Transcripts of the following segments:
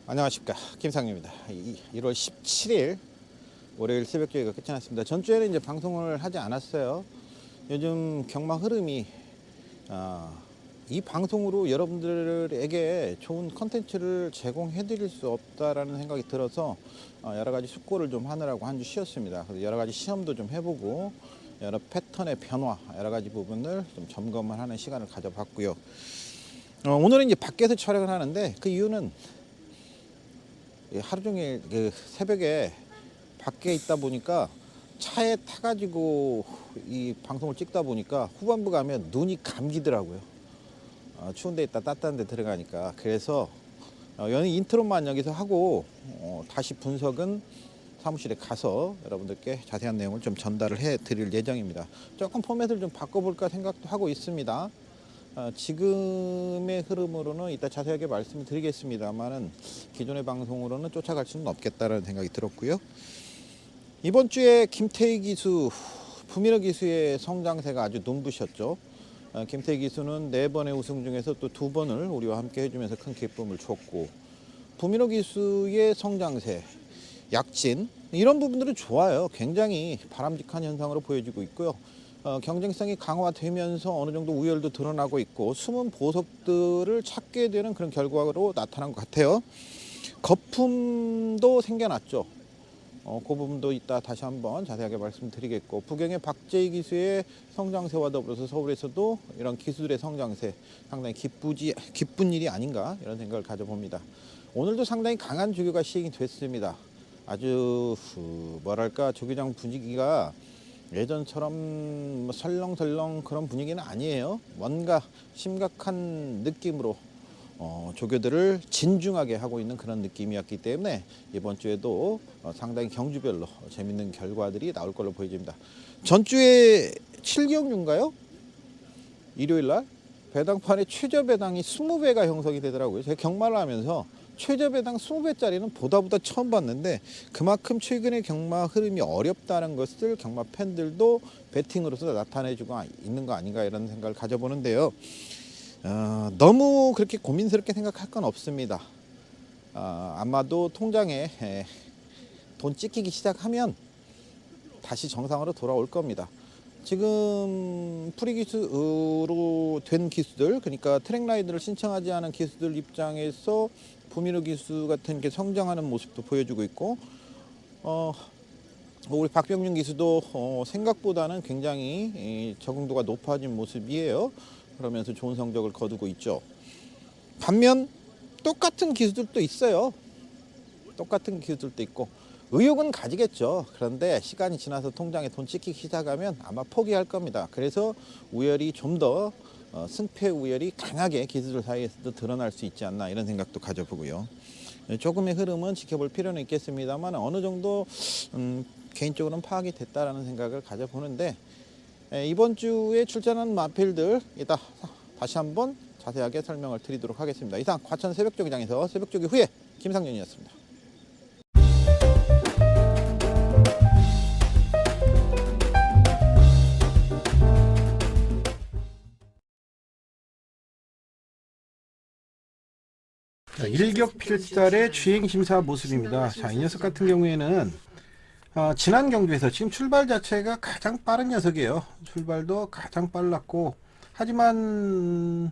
안녕하십니까, 김상윤입니다. 1월 17일 월요일 새벽 조회가 끝이 났습니다. 전주에는 이제 방송을 하지 않았어요. 요즘 경마 흐름이 이 방송으로 여러분들에게 좋은 컨텐츠를 제공해 드릴 수 없다라는 생각이 들어서 여러 가지 숙고를 좀 하느라고 한 주 쉬었습니다. 그래서 여러 가지 시험도 좀 해보고 여러 패턴의 변화, 여러 가지 부분을 좀 점검을 하는 시간을 가져봤고요. 오늘은 이제 밖에서 촬영을 하는데 그 이유는 하루 종일 그 새벽에 밖에 있다 보니까 차에 타가지고 이 방송을 찍다 보니까 후반부 가면 눈이 감기더라고요. 추운 데 있다 따뜻한 데 들어가니까. 그래서 여기 인트로만 여기서 하고 다시 분석은 사무실에 가서 여러분들께 자세한 내용을 좀 전달을 해 드릴 예정입니다. 조금 포맷을 좀 바꿔볼까 생각도 하고 있습니다. 지금의 흐름으로는 이따 자세하게 말씀을 드리겠습니다만은 기존의 방송으로는 쫓아갈 수는 없겠다라는 생각이 들었고요. 이번 주에 김태희 기수, 부민호 기수의 성장세가 아주 눈부셨죠. 김태희 기수는 4번의 우승 중에서 또 2번을 우리와 함께 해주면서 큰 기쁨을 줬고, 부민호 기수의 성장세, 약진 이런 부분들은 좋아요. 굉장히 바람직한 현상으로 보여지고 있고요. 경쟁성이 강화되면서 어느 정도 우열도 드러나고 있고 숨은 보석들을 찾게 되는 그런 결과로 나타난 것 같아요. 거품도 생겨났죠. 그 부분도 이따 다시 한번 자세하게 말씀드리겠고, 부경의 박재희 기수의 성장세와 더불어서 서울에서도 이런 기수들의 성장세 상당히 기쁜 일이 아닌가 이런 생각을 가져봅니다. 오늘도 상당히 강한 조교가 시행이 됐습니다. 아주 뭐랄까 조교장 분위기가 예전처럼 설렁설렁 그런 분위기는 아니에요. 뭔가 심각한 느낌으로 조교들을 진중하게 하고 있는 그런 느낌이었기 때문에 이번 주에도 상당히 경주별로 재밌는 결과들이 나올 걸로 보여집니다. 전주에 7경주인가요? 일요일날 배당판에 최저 배당이 20배가 형성이 되더라고요. 제가 경마를 하면서 최저 배당 20배짜리는 보다 처음 봤는데, 그만큼 최근의 경마 흐름이 어렵다는 것을 경마 팬들도 베팅으로서 나타내주고 있는 거 아닌가 이런 생각을 가져보는데요. 너무 그렇게 고민스럽게 생각할 건 없습니다. 아마도 통장에 돈 찍히기 시작하면 다시 정상으로 돌아올 겁니다. 지금 프리기수로 된 기수들, 그러니까 트랙라이드를 신청하지 않은 기수들 입장에서 부민호 기수 같은 게 성장하는 모습도 보여주고 있고, 우리 박병준 기수도 생각보다는 굉장히 적응도가 높아진 모습이에요. 그러면서 좋은 성적을 거두고 있죠. 반면 똑같은 기수들도 있어요. 똑같은 기수들도 있고 의욕은 가지겠죠. 그런데 시간이 지나서 통장에 돈 찍히기 시작하면 아마 포기할 겁니다. 그래서 우열이 좀 더 승패 우열이 강하게 기수들 사이에서도 드러날 수 있지 않나 이런 생각도 가져보고요. 조금의 흐름은 지켜볼 필요는 있겠습니다만 어느 정도 개인적으로는 파악이 됐다라는 생각을 가져보는데, 이번 주에 출전한 마필들 이따 다시 한번 자세하게 설명을 드리도록 하겠습니다. 이상 과천 새벽조기장에서 새벽조기 후에 김상윤이었습니다. 일격필살의 주행심사 모습입니다. 자, 이 녀석 같은 경우에는 지난 경주에서 지금 출발 자체가 가장 빠른 녀석이에요. 출발도 가장 빨랐고, 하지만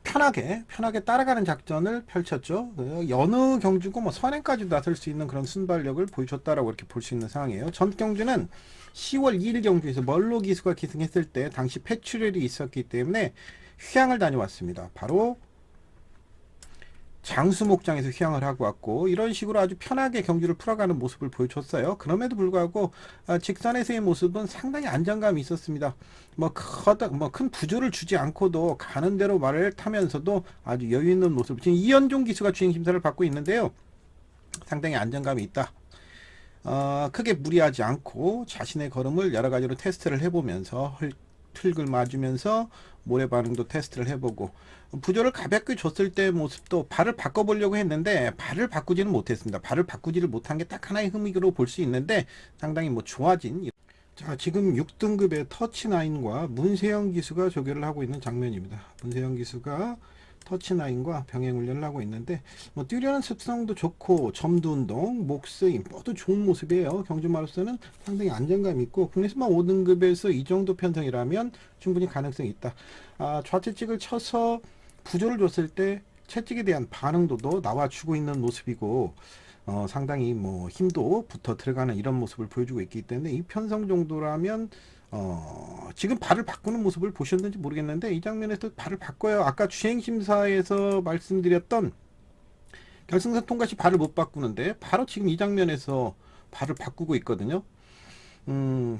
편하게 따라가는 작전을 펼쳤죠. 여느 경주고 뭐 선행까지 나설 수 있는 그런 순발력을 보여줬다라고 이렇게 볼 수 있는 상황이에요. 전 경주는 10월 2일 경주에서 멀로 기수가 기승했을 때 당시 폐출혈이 있었기 때문에 휴양을 다녀왔습니다. 바로 장수목장에서 휴양을 하고 왔고, 이런 식으로 아주 편하게 경주를 풀어가는 모습을 보여줬어요. 그럼에도 불구하고 직선에서의 모습은 상당히 안정감이 있었습니다. 큰 부조를 주지 않고도 가는 대로 말을 타면서도 아주 여유 있는 모습. 지금 이현종 기수가 주행 심사를 받고 있는데요. 상당히 안정감이 있다. 크게 무리하지 않고 자신의 걸음을 여러 가지로 테스트를 해보면서 틀글 맞으면서 모래 반응도 테스트를 해보고, 부조를 가볍게 줬을 때 모습도 발을 바꿔보려고 했는데 발을 바꾸지는 못했습니다. 발을 바꾸지를 못한 게 딱 하나의 흠이로 볼 수 있는데 상당히 좋아진. 자, 지금 6등급의 터치9과 문세영 기수가 조교를 하고 있는 장면입니다. 문세영 기수가 터치나인과 병행 훈련을 하고 있는데 뭐 뛰려는 습성도 좋고 점두 운동, 목스임 모두 좋은 모습이에요. 경주마로서는 상당히 안정감 있고 국내수마 5등급에서 이 정도 편성이라면 충분히 가능성이 있다. 좌측직을 쳐서 부조를 줬을 때 채찍에 대한 반응도도 나와주고 있는 모습이고 상당히 뭐 힘도 붙어 들어가는 이런 모습을 보여주고 있기 때문에 이 편성 정도라면 지금 발을 바꾸는 모습을 보셨는지 모르겠는데 이 장면에서 발을 바꿔요. 아까 주행심사에서 말씀드렸던 결승선 통과 시 발을 못 바꾸는데 바로 지금 이 장면에서 발을 바꾸고 있거든요.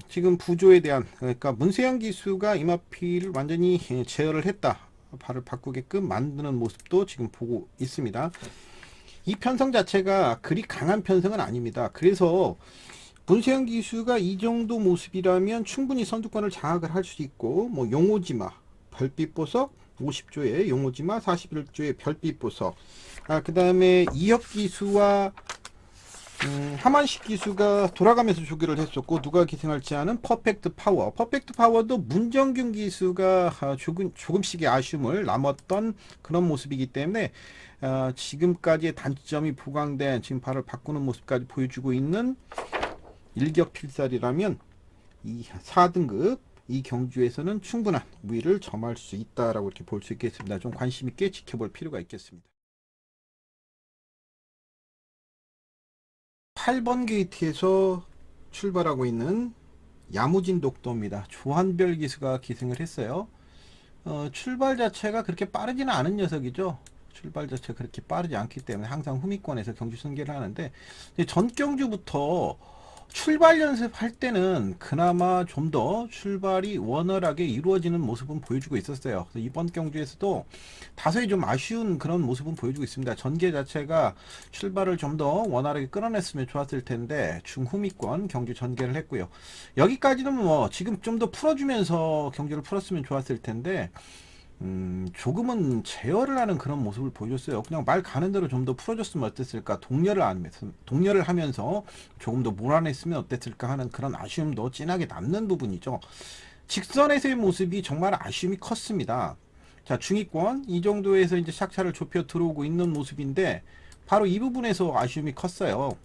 지금 부조에 대한 그러니까 문세영 기수가 이마피를 완전히 제어를 했다. 발을 바꾸게끔 만드는 모습도 지금 보고 있습니다. 이 편성 자체가 그리 강한 편성은 아닙니다. 그래서 문세영 기수가 이 정도 모습이라면 충분히 선두권을 장악을 할 수 있고 뭐 용오지마 별빛 보석 50조의 용오지마 41조의 별빛 보석 그 다음에 이혁 기수와 하만식 기수가 돌아가면서 조기를 했었고 누가 기승할지 아는 퍼펙트 파워도 문정균 기수가 조금씩의 아쉬움을 남았던 그런 모습이기 때문에 지금까지의 단점이 보강된 지금 발을 바꾸는 모습까지 보여주고 있는 일격필살이라면 이 4등급 이 경주에서는 충분한 우위를 점할 수 있다라고 이렇게 볼 수 있겠습니다. 좀 관심 있게 지켜볼 필요가 있겠습니다. 8번 게이트에서 출발하고 있는 야무진 독도입니다. 조한별 기수가 기승을 했어요. 출발 자체가 그렇게 빠르지는 않은 녀석이죠. 출발 자체가 그렇게 빠르지 않기 때문에 항상 후미권에서 경주 승계를 하는데 전 경주부터 출발 연습할 때는 그나마 좀 더 출발이 원활하게 이루어지는 모습은 보여주고 있었어요. 그래서 이번 경주에서도 다소히 좀 아쉬운 그런 모습은 보여주고 있습니다. 전개 자체가 출발을 좀 더 원활하게 끌어냈으면 좋았을 텐데 중후미권 경주 전개를 했고요. 여기까지는 뭐 지금 좀 더 풀어주면서 경주를 풀었으면 좋았을 텐데 조금은 제어를 하는 그런 모습을 보여줬어요. 그냥 말 가는 대로 좀 더 풀어줬으면 어땠을까, 동렬을 하면서 조금 더 몰아냈으면 어땠을까 하는 그런 아쉬움도 진하게 남는 부분이죠. 직선에서의 모습이 정말 아쉬움이 컸습니다. 자, 중위권 이 정도에서 이제 샥차를 좁혀 들어오고 있는 모습인데 바로 이 부분에서 아쉬움이 컸어요.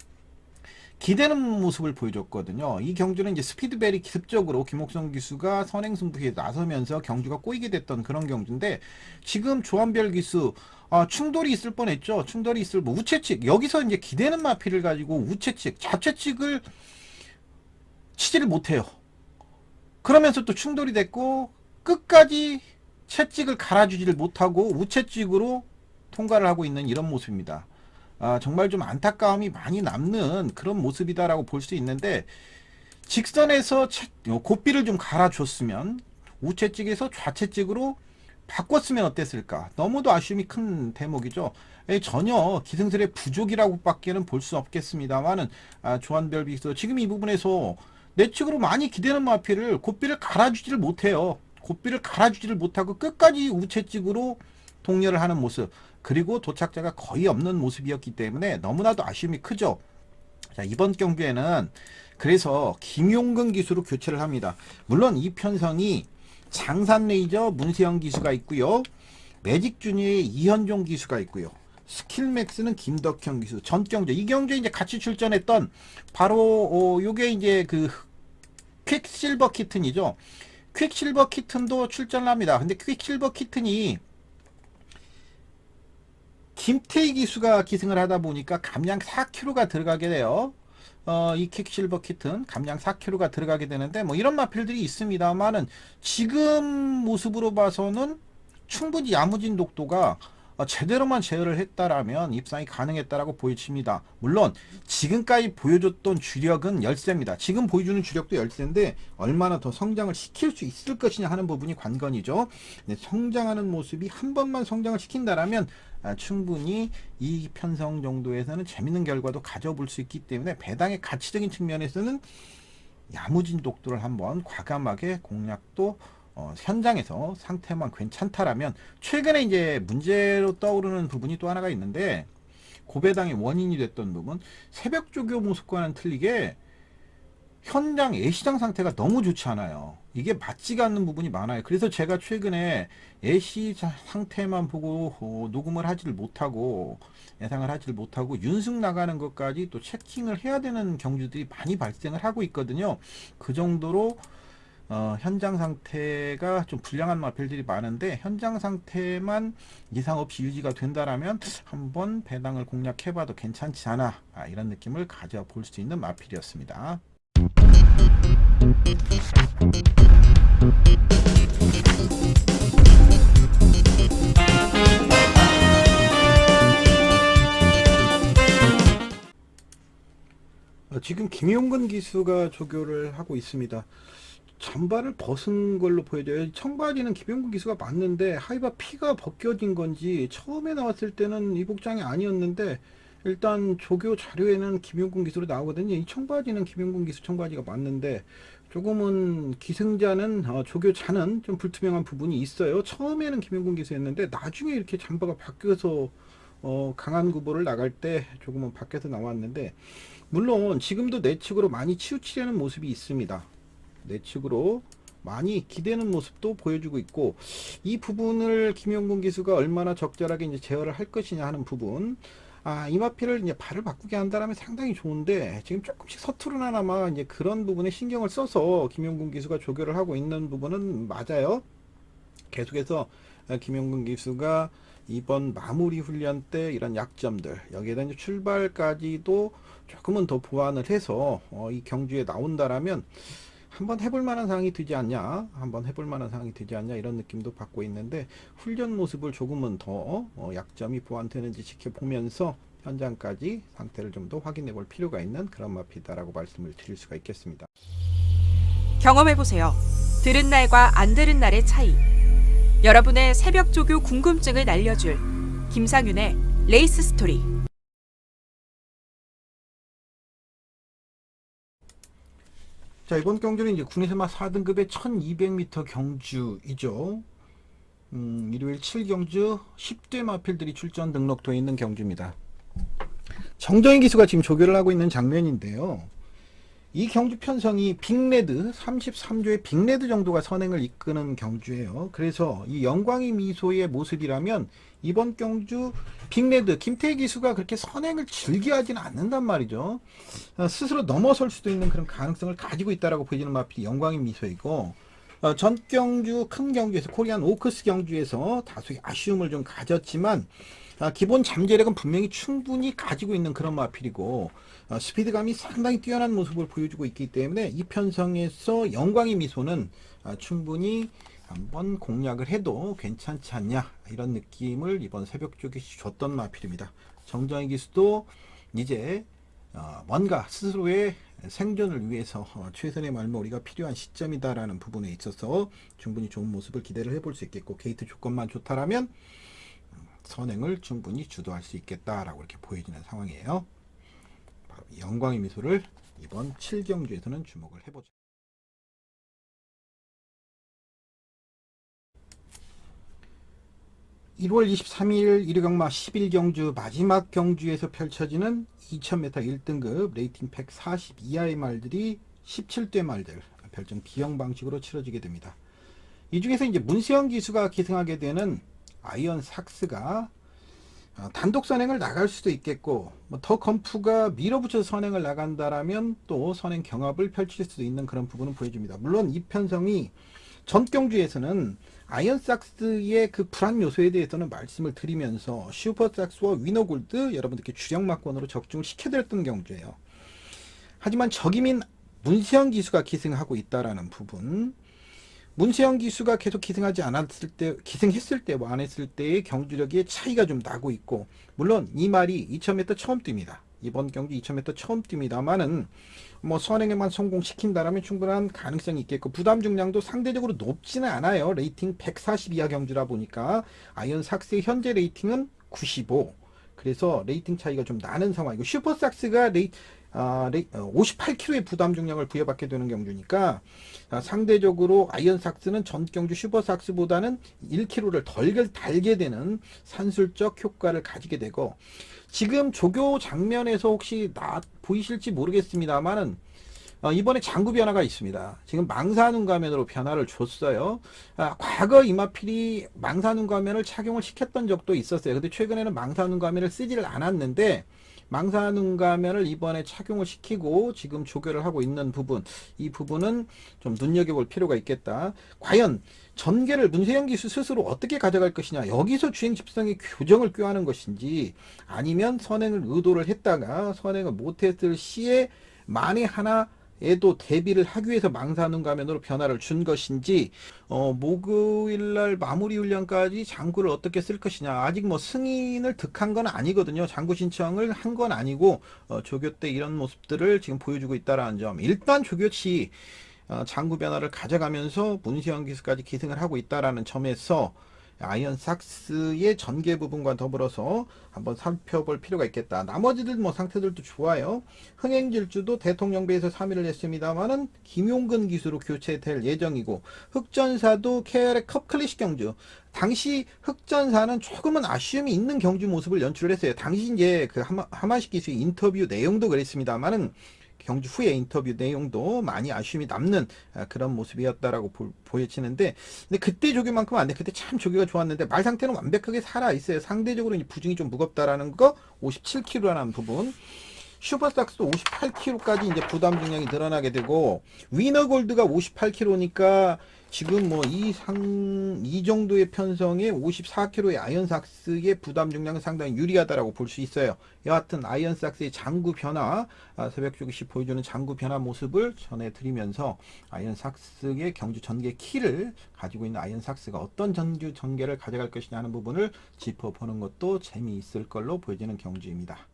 기대는 모습을 보여줬거든요. 이 경주는 이제 스피드벨이 기습적으로 김옥성 기수가 선행승부에 나서면서 경주가 꼬이게 됐던 그런 경주인데 지금 조한별 기수 충돌이 있을 뻔했죠. 충돌이 있을 뭐 우체측 여기서 이제 기대는 마피를 가지고 우체측 좌체측을 치지를 못해요. 그러면서 또 충돌이 됐고 끝까지 채찍을 갈아주지를 못하고 우체측으로 통과를 하고 있는 이런 모습입니다. 정말 좀 안타까움이 많이 남는 그런 모습이다라고 볼 수 있는데 직선에서 고삐를 좀 갈아줬으면 우체측에서 좌체측으로 바꿨으면 어땠을까. 너무도 아쉬움이 큰 대목이죠. 전혀 기승술의 부족이라고 밖에는 볼 수 없겠습니다만은 조한별 비서 지금 이 부분에서 내측으로 많이 기대는 마피를 고삐를 갈아주지를 못해요. 고삐를 갈아주지를 못하고 끝까지 우체측으로 동렬을 하는 모습, 그리고 도착자가 거의 없는 모습이었기 때문에 너무나도 아쉬움이 크죠. 자, 이번 경기에는 그래서 김용근 기수로 교체를 합니다. 물론 이 편성이 장산레이저 문세영 기수가 있고요. 매직주니어의 이현종 기수가 있고요. 스킬맥스는 김덕형 기수. 전 경주 이 경주에 이제 같이 출전했던 바로 요게 이제 그 퀵실버 키튼이죠. 퀵실버 키튼도 출전을 합니다. 근데 퀵실버 키튼이 김태희 기수가 기승을 하다 보니까 감량 4kg가 들어가게 돼요. 이 퀵실버 키튼 감량 4kg가 들어가게 되는데 뭐 이런 마필들이 있습니다만은 지금 모습으로 봐서는 충분히 야무진 독도가 제대로만 제어를 했다라면 입상이 가능했다라고 보여집니다. 물론 지금까지 보여줬던 주력은 열세입니다. 지금 보여주는 주력도 열세인데 얼마나 더 성장을 시킬 수 있을 것이냐 하는 부분이 관건이죠. 성장하는 모습이 한 번만 성장을 시킨다라면 충분히 이 편성 정도에서는 재밌는 결과도 가져볼 수 있기 때문에 배당의 가치적인 측면에서는 야무진 독도를 한번 과감하게 공략도 현장에서 상태만 괜찮다라면 최근에 이제 문제로 떠오르는 부분이 또 하나가 있는데 고배당의 원인이 됐던 부분 새벽 조교 모습과는 틀리게 현장 예시장 상태가 너무 좋지 않아요. 이게 맞지가 않는 부분이 많아요. 그래서 제가 최근에 예시 상태만 보고 녹음을 하지를 못하고 예상을 하지를 못하고 윤승 나가는 것까지 또 체킹을 해야 되는 경주들이 많이 발생을 하고 있거든요. 그 정도로 현장 상태가 좀 불량한 마필들이 많은데, 현장 상태만 이상 없이 유지가 된다라면 한번 배당을 공략해봐도 괜찮지 않아, 이런 느낌을 가져볼 수 있는 마필이었습니다. 지금 김용근 기수가 조교를 하고 있습니다. 잠바를 벗은 걸로 보여져요. 청바지는 김용근 기수가 맞는데 하이바 피가 벗겨진 건지 처음에 나왔을 때는 이 복장이 아니었는데, 일단 조교 자료에는 김용근 기수로 나오거든요. 이 청바지는 김용근 기수 청바지가 맞는데, 조금은 기승자는 조교자는 좀 불투명한 부분이 있어요. 처음에는 김용근 기수였는데 나중에 이렇게 잠바가 바뀌어서 강한 구보를 나갈 때 조금은 바뀌어서 나왔는데, 물론 지금도 내측으로 많이 치우치려는 모습이 있습니다. 내측으로 많이 기대는 모습도 보여주고 있고, 이 부분을 김용근 기수가 얼마나 적절하게 이제 제어를 할 것이냐 하는 부분. 이마피를 이제 발을 바꾸게 한다면 상당히 좋은데, 지금 조금씩 서투르나마 이제 그런 부분에 신경을 써서 김용근 기수가 조교를 하고 있는 부분은 맞아요. 계속해서 김용근 기수가 이번 마무리 훈련 때 이런 약점들, 여기에다 이제 출발까지도 조금은 더 보완을 해서 이 경주에 나온다라면 한번 해볼 만한 상황이 되지 않냐, 이런 느낌도 받고 있는데, 훈련 모습을 조금은 더 약점이 보완되는지 지켜보면서 현장까지 상태를 좀 더 확인해 볼 필요가 있는 그런 마피다라고 말씀을 드릴 수가 있겠습니다. 경험해보세요. 들은 날과 안 들은 날의 차이. 여러분의 새벽 조교 궁금증을 날려줄 김상윤의 레이스 스토리. 자, 이번 경주는 이제 국내세마 4등급의 1200m 경주이죠. 일요일 7경주 10대 마필들이 출전 등록되어 있는 경주입니다. 정정희 기수가 지금 조교를 하고 있는 장면인데요. 이 경주 편성이 빅레드 33조의 빅레드 정도가 선행을 이끄는 경주예요. 그래서 이 영광이 미소의 모습이라면 이번 경주 빅레드 김태희 기수가 그렇게 선행을 즐겨하지는 않는단 말이죠. 스스로 넘어설 수도 있는 그런 가능성을 가지고 있다라고 보여지는 마필이 영광이 미소이고, 전 경주 큰 경주에서 코리안 오크스 경주에서 다소의 아쉬움을 좀 가졌지만, 기본 잠재력은 분명히 충분히 가지고 있는 그런 마필이고, 스피드감이 상당히 뛰어난 모습을 보여주고 있기 때문에 이 편성에서 영광의 미소는 충분히 한번 공략을 해도 괜찮지 않냐, 이런 느낌을 이번 새벽 쪽에 줬던 마필입니다. 정정희 기수도 이제 뭔가 스스로의 생존을 위해서 최선의 말머리가 필요한 시점이다라는 부분에 있어서 충분히 좋은 모습을 기대를 해볼 수 있겠고, 게이트 조건만 좋다라면 선행을 충분히 주도할 수 있겠다라고 이렇게 보여지는 상황이에요. 바로 영광의 미소를 이번 7경주에서는 주목을 해보죠. (1월 23일) 일요경마 11경주 마지막 경주에서 펼쳐지는 2000m 1등급 레이팅 140 이하의 말들이 17대 말들 별정 비영 방식으로 치러지게 됩니다. 이 중에서 이제 문세영 기수가 기승하게 되는 아이언 삭스가 단독 선행을 나갈 수도 있겠고, 더 건프가 밀어붙여서 선행을 나간다라면 또 선행 경합을 펼칠 수도 있는 그런 부분은 보여줍니다. 물론 이 편성이 전 경주에서는 아이언 삭스의 그 불안 요소에 대해서는 말씀을 드리면서 슈퍼 삭스와 위너골드 여러분들께 주력 막권으로 적중을 시켜드렸던 경주예요. 하지만 적임인 문세영 기수가 기승하고 있다라는 부분, 문세영 기수가 계속 기승하지 않았을 때, 기승했을 때와 안 했을 때의 경주력의 차이가 좀 나고 있고, 물론 이 말이 2000m 처음 뜁니다. 이번 경주 2000m 처음 뜁니다만은 선행에만 성공시킨다라면 충분한 가능성이 있겠고, 부담 중량도 상대적으로 높지는 않아요. 레이팅 140 이하 경주라 보니까 아이언 삭스의 현재 레이팅은 95. 그래서 레이팅 차이가 좀 나는 상황이고, 슈퍼삭스가 58kg의 부담 중량을 부여받게 되는 경주니까 상대적으로 아이언 삭스는 전 경주 슈퍼삭스보다는 1kg를 덜 달게 되는 산술적 효과를 가지게 되고, 지금 조교 장면에서 혹시 보이실지 모르겠습니다만은 이번에 장구 변화가 있습니다. 지금 망사눈 가면으로 변화를 줬어요. 과거 이마필이 망사눈 가면을 착용을 시켰던 적도 있었어요. 근데 최근에는 망사눈 가면을 쓰지를 않았는데 망사눈 가면을 이번에 착용을 시키고 지금 조교를 하고 있는 부분, 이 부분은 좀 눈여겨볼 필요가 있겠다. 과연 전개를 문세영 기수 스스로 어떻게 가져갈 것이냐, 여기서 주행 집성의 교정을 꾀하는 것인지, 아니면 선행을 의도를 했다가 선행을 못했을 시에 만에 하나에도 대비를 하기 위해서 망사눈 가면으로 변화를 준 것인지, 목요일날 마무리 훈련까지 장구를 어떻게 쓸 것이냐, 아직 뭐 승인을 득한 건 아니거든요. 장구 신청을 한 건 아니고 조교 때 이런 모습들을 지금 보여주고 있다라는 점, 일단 조교치 장구 변화를 가져가면서 문세영 기수까지 기승을 하고 있다라는 점에서 아이언삭스의 전개 부분과 더불어서 한번 살펴볼 필요가 있겠다. 나머지들 뭐 상태들도 좋아요. 흥행질주도 대통령배에서 3위를 했습니다만은 김용근 기수로 교체될 예정이고, 흑전사도 KR의 컵 클래식 경주, 당시 흑전사는 조금은 아쉬움이 있는 경주 모습을 연출을 했어요. 당시 이제 그 하마식 기수의 인터뷰 내용도 그랬습니다만은 경주 후의 인터뷰 내용도 많이 아쉬움이 남는 그런 모습이었다라고 보여지는데, 근데 그때 조교만큼 안 돼. 그때 참 조교가 좋았는데 말 상태는 완벽하게 살아 있어요. 상대적으로 부중이 좀 무겁다라는 거, 57kg라는 부분. 슈퍼삭스도 58kg까지 이제 부담 중량이 늘어나게 되고, 위너골드가 58kg니까 지금 뭐 이 정도의 편성에 54kg의 아이언삭스의 부담 중량은 상당히 유리하다라고 볼 수 있어요. 여하튼 아이언삭스의 장구 변화, 새벽조기시 보여주는 장구 변화 모습을 전해드리면서 아이언삭스의 경주 전개 키를 가지고 있는 아이언삭스가 어떤 전개를 가져갈 것이냐 하는 부분을 짚어보는 것도 재미있을 걸로 보여지는 경주입니다.